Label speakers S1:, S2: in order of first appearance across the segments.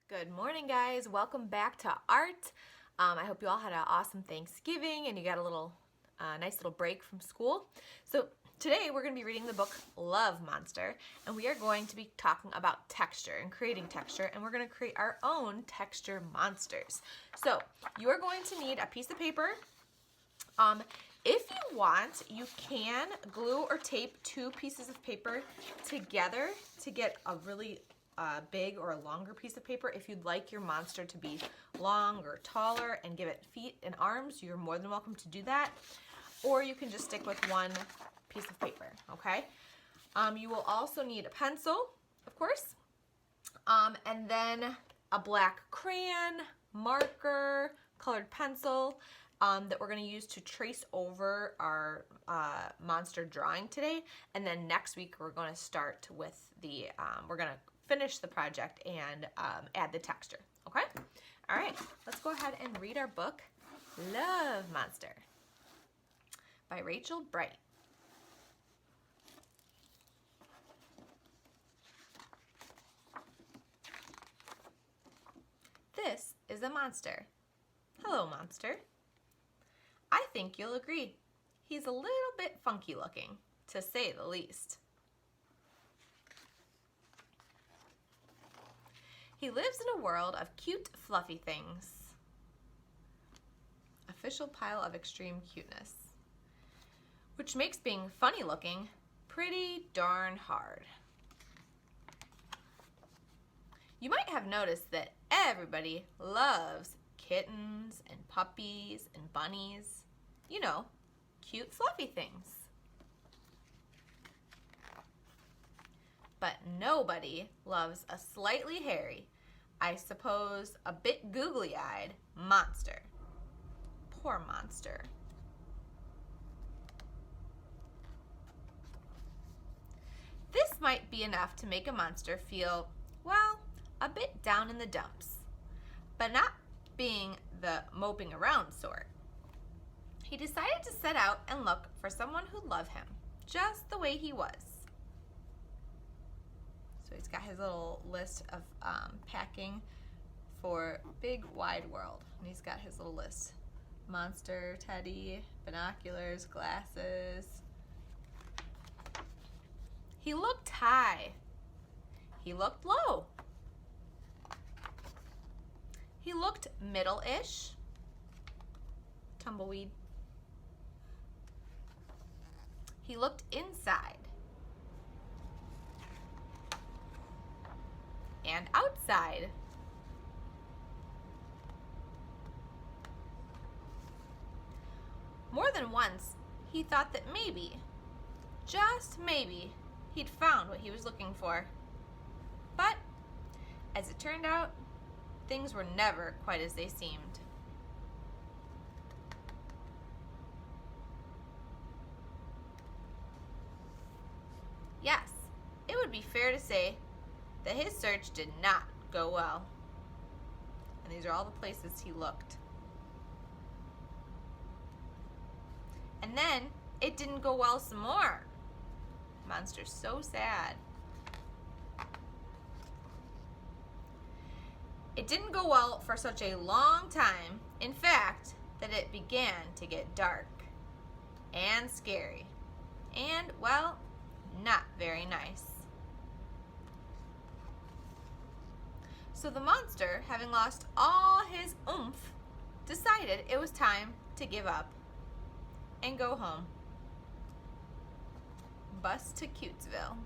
S1: Good morning, guys. Welcome back to art. I hope you all had an awesome Thanksgiving and you got a nice little break from school. So today we're going to be reading the book Love Monster, and we are going to be talking about texture and creating texture, and we're going to create our own texture monsters. So you are going to need a piece of paper. If you want, you can glue or tape two pieces of paper together to get a really big or a longer piece of paper. If you'd like your monster to be long or taller and give it feet and arms, you're more than welcome to do that. Or you can just stick with one piece of paper, okay? You will also need a pencil, of course, and then a black crayon, marker, colored pencil, that we're going to use to trace over our monster drawing today. And then next week we're going to start with we're going to finish the project and add the texture, okay? All right, let's go ahead and read our book, Love Monster by Rachel Bright. This is a monster. Hello, monster. I think you'll agree. He's a little bit funky looking, to say the least. He lives in a world of cute, fluffy things. Official pile of extreme cuteness. Which makes being funny looking pretty darn hard. You might have noticed that everybody loves kittens and puppies and bunnies. You know, cute, fluffy things. But nobody loves a slightly hairy, I suppose a bit googly-eyed monster. Poor monster. This might be enough to make a monster feel, well, a bit down in the dumps, but not being the moping around sort. He decided to set out and look for someone who'd love him, just the way he was. So he's got his little list of packing for big wide world. And he's got his little list. Monster, teddy, binoculars, glasses. He looked high. He looked low. He looked middle-ish. Tumbleweed. He looked inside. And outside. More than once, he thought that maybe, just maybe, he'd found what he was looking for. But, as it turned out, things were never quite as they seemed. Yes, it would be fair to say that his search did not go well. And these are all the places he looked. And then it didn't go well some more. Monster's so sad. It didn't go well for such a long time, in fact, that it began to get dark and scary and, well, not very nice. So the monster, having lost all his oomph, decided it was time to give up and go home. Bus to Cutesville.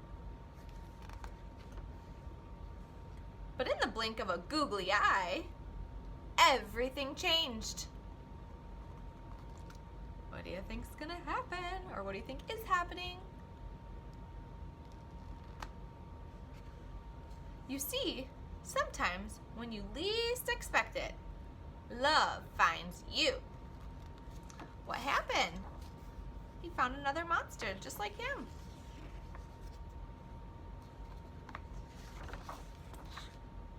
S1: But in the blink of a googly eye, everything changed. What do you think's gonna happen? Or what do you think is happening? You see, sometimes when you least expect it, love finds you. What happened? He found another monster just like him.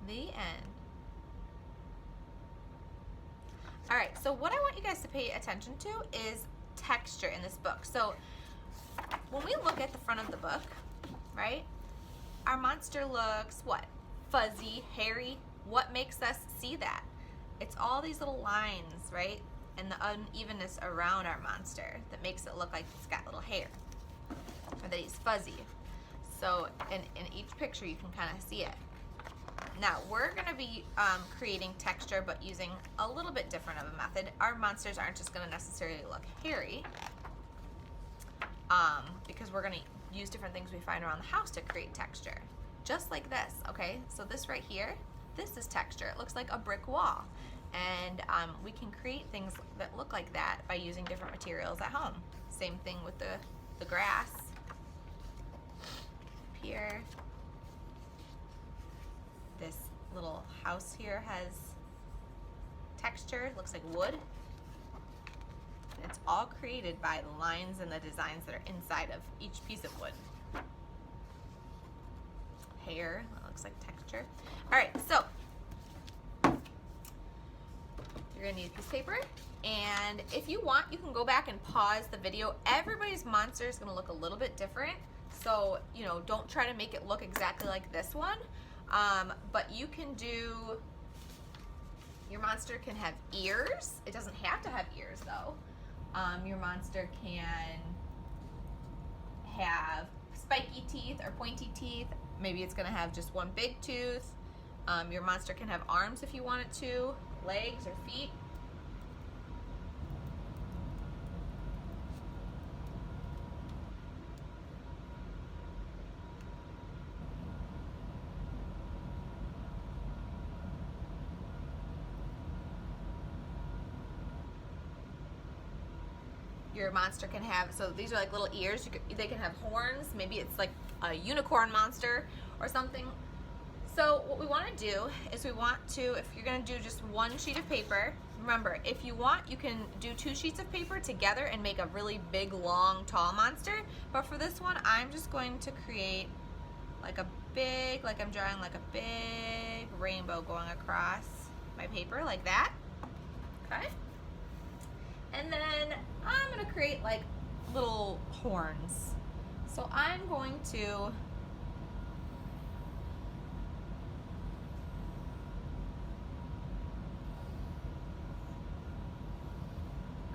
S1: The end. All right, so what I want you guys to pay attention to is texture in this book. So when we look at the front of the book, right, our monster looks what? Fuzzy, hairy, what makes us see that? It's all these little lines, right? And the unevenness around our monster that makes it look like it's got little hair, or that he's fuzzy. So in each picture you can kind of see it. Now we're going to be creating texture, but using a little bit different of a method. Our monsters aren't just going to necessarily look hairy, because we're going to use different things we find around the house to create texture. Just like this, okay? So this right here, this is texture. It looks like a brick wall. And we can create things that look like that by using different materials at home. Same thing with the grass. Here, this little house here has texture, looks like wood. It's all created by the lines and the designs that are inside of each piece of wood. Hair, that looks like texture. All right, so you're gonna need a piece of paper, and if you want, you can go back and pause the video. Everybody's monster is gonna look a little bit different, so don't try to make it look exactly like this one, but you can do, your monster can have ears. It doesn't have to have ears though. Your monster can have spiky teeth or pointy teeth. Maybe it's gonna have just one big tooth. Your monster can have arms if you want it to, legs or feet. Your monster can have, so these are like little ears. They can have horns. Maybe it's like a unicorn monster or something. So what we want to do is we want to, if you're going to do just one sheet of paper, remember, if you want, you can do 2 sheets of paper together and make a really big, long, tall monster. But for this one, I'm just going to create like a big, like I'm drawing like a big rainbow going across my paper like that. Okay? And then I'm going to create like little horns. So I'm going to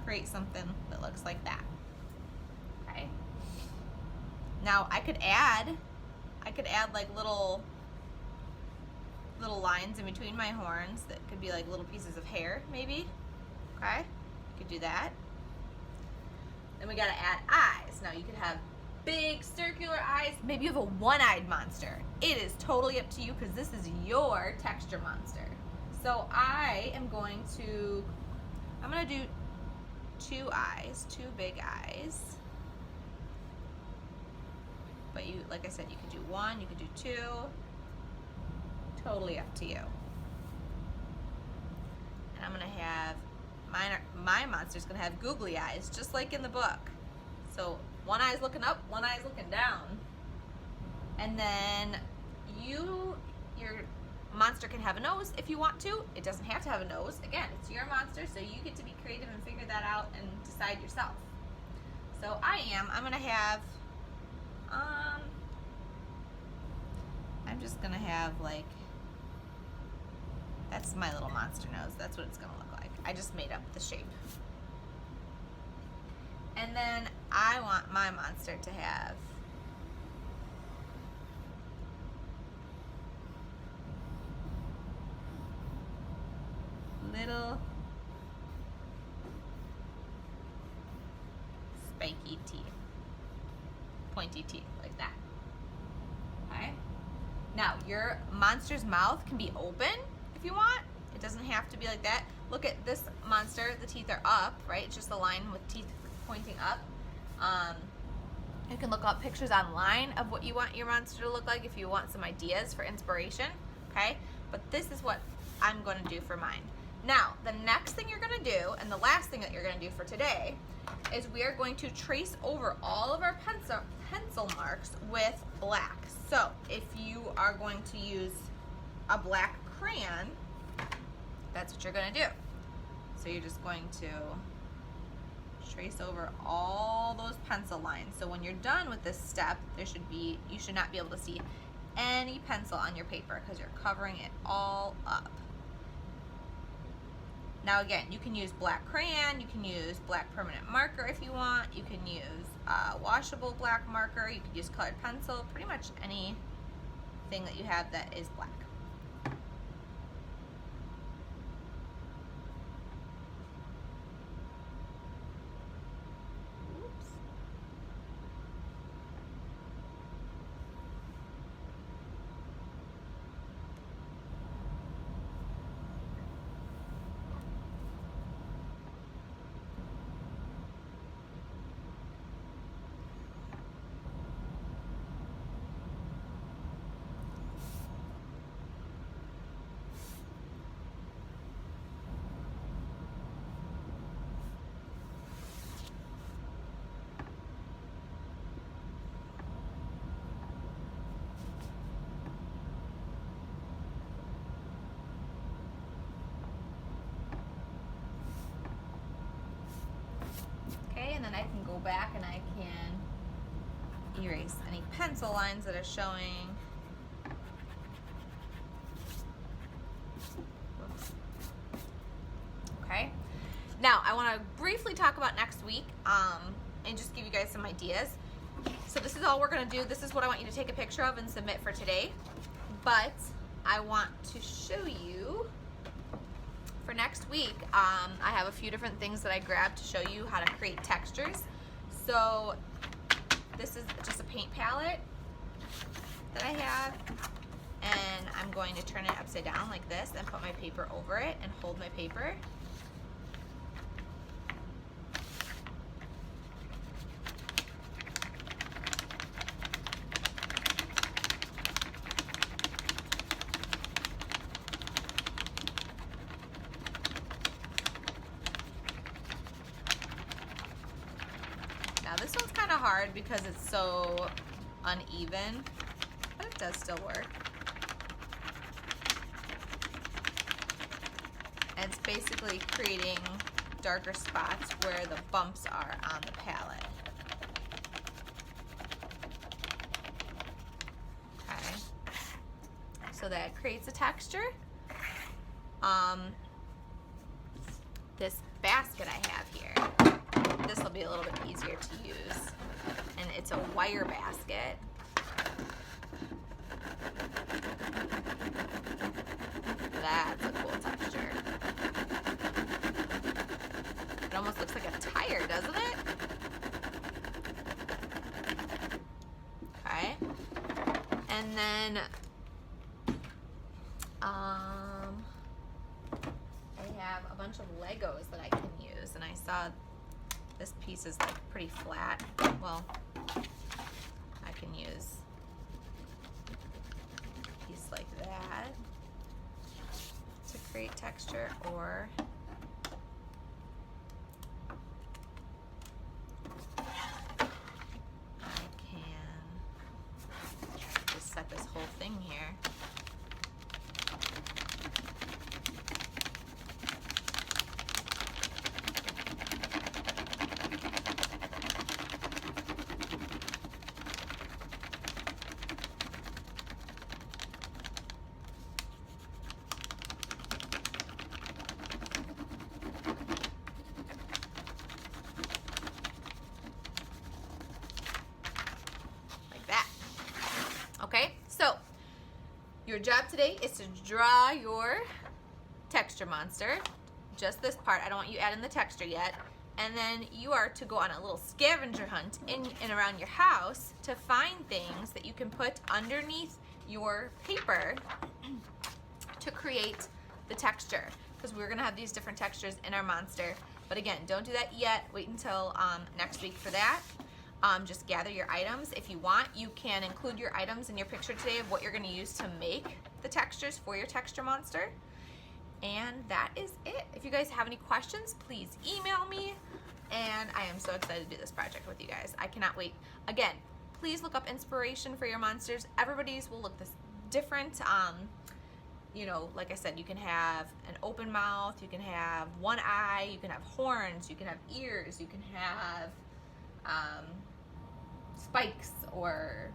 S1: create something that looks like that. Okay. Now I could add like little lines in between my horns that could be like little pieces of hair maybe. Okay. You could do that. Then we gotta add eyes. Now you could have big circular eyes. Maybe you have a one-eyed monster. It is totally up to you because this is your texture monster. So I'm gonna do 2 eyes, 2 big eyes. But you, like I said, you could do 1, you could do 2. Totally up to you. And I'm gonna have my monster's gonna have googly eyes, just like in the book. So one eye's looking up, one eye's looking down. And then your monster can have a nose if you want to. It doesn't have to have a nose. Again, it's your monster, so you get to be creative and figure that out and decide yourself. So I'm gonna have, I'm just gonna have like, that's my little monster nose. That's what it's gonna look like. I just made up the shape. And then I want my monster to have little spiky teeth, pointy teeth like that. Okay. Now your monster's mouth can be open if you want. It doesn't have to be like that. Look at this monster, the teeth are up, right? It's just a line with teeth pointing up. You can look up pictures online of what you want your monster to look like if you want some ideas for inspiration, okay? But this is what I'm going to do for mine. Now, the next thing you're going to do, and the last thing that you're going to do for today, is we are going to trace over all of our pencil marks with black. So, if you are going to use a black crayon, that's what you're going to do. So you're just going to trace over all those pencil lines. So when you're done with this step, you should not be able to see any pencil on your paper because you're covering it all up. Now again, you can use black crayon, you can use black permanent marker if you want, you can use washable black marker, you could use colored pencil, pretty much anything that you have that is black. And then I can go back and I can erase any pencil lines that are showing. Whoops. Okay. Now I want to briefly talk about next week and just give you guys some ideas. So this is all we're going to do. This is what I want you to take a picture of and submit for today. But I want to show you for next week, I have a few different things that I grabbed to show you how to create textures. So this is just a paint palette that I have, and I'm going to turn it upside down like this and put my paper over it and hold my paper. Now this one's kind of hard because it's so uneven, but it does still work. And it's basically creating darker spots where the bumps are on the palette. Okay, so that creates a texture. This basket I have here, this will be a little bit easier to use, and it's a wire basket. That's a cool texture. It almost looks like a tire, doesn't it? Okay. And then I have a bunch of Legos that I can use, and I saw this piece is like pretty flat. Well, I can use a piece like that to create texture, or I can just set this whole thing here. Okay, so your job today is to draw your texture monster, just this part. I don't want you adding the texture yet. And then you are to go on a little scavenger hunt in and around your house to find things that you can put underneath your paper to create the texture, because we're gonna have these different textures in our monster. But again, don't do that yet. Wait until next week for that. Just gather your items. If you want, you can include your items in your picture today of what you're going to use to make the textures for your texture monster. And that is it. If you guys have any questions, please email me. And I am so excited to do this project with you guys. I cannot wait. Again, please look up inspiration for your monsters. Everybody's will look this different. You know, like I said, you can have an open mouth, you can have one eye, you can have horns, you can have ears, you can have spikes or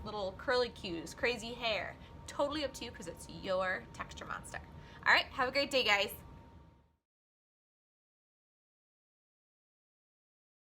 S1: little curlicues, crazy hair. Totally up to you because it's your texture monster. All right, have a great day, guys.